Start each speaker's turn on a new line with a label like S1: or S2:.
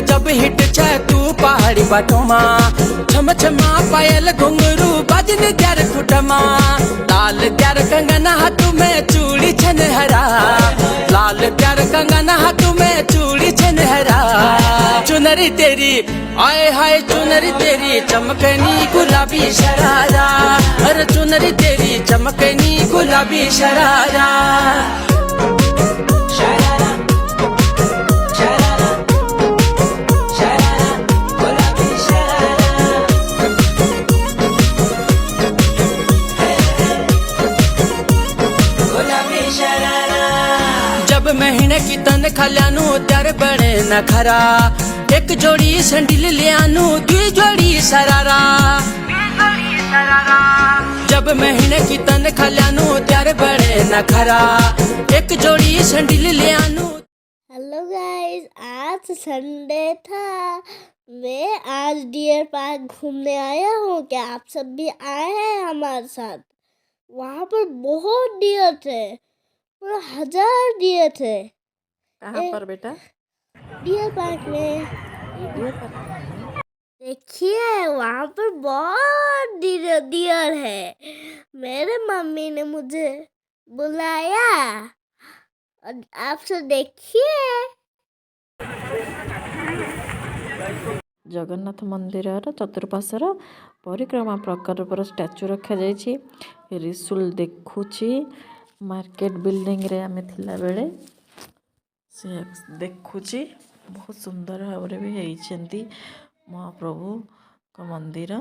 S1: जब हिट जाए तू पहाड़ी बाटोमा, छम छमा पायल घुंगरू बाजन त्यार खुटमा, लाल त्यार कंगना हाथों में चूड़ी छन हरा, लाल त्यार कंगना हाथों में चूड़ी छन हरा। चुनरी तेरी आए हाय चुनरी तेरी चमकनी गुलाबी शरारा, अरे चुनरी तेरी चमकनी गुलाबी शरारा। जब महीने की तनख्वाह ल्यानु त्यार बड़े न खरा, एक जोड़ी सैंडल लियानु दुई जोड़ी सरारा। जब महीने की तनख्वाह ल्यानु त्यार बड़े न खरा, एक जोड़ी सैंडल लियानु।
S2: हेलो गाइस, आज संडे था। मैं आज डियर पार्क घूमने आया हूँ। क्या आप सब भी आए हैं हमारे साथ? वहाँ पर बहुत डियर थे, पूरा 1000 डियर थे।
S3: कहाँ पर बेटा?
S2: डियर पार्क में। देखिए वहाँ पर बहुत डियर है। मेरे मम्मी ने मुझे बुलाया और आप सब देखिए।
S3: जगन्नाथ मंदिर चतुर्पाशर परिक्रमा प्रकार पर स्टैचू रखा जाइए। रिसुल देखुची मार्केट बिल्डिंग रे आमे थिला बेले से देखुची। बहुत सुंदर भाव भी होती महाप्रभु का मंदिर।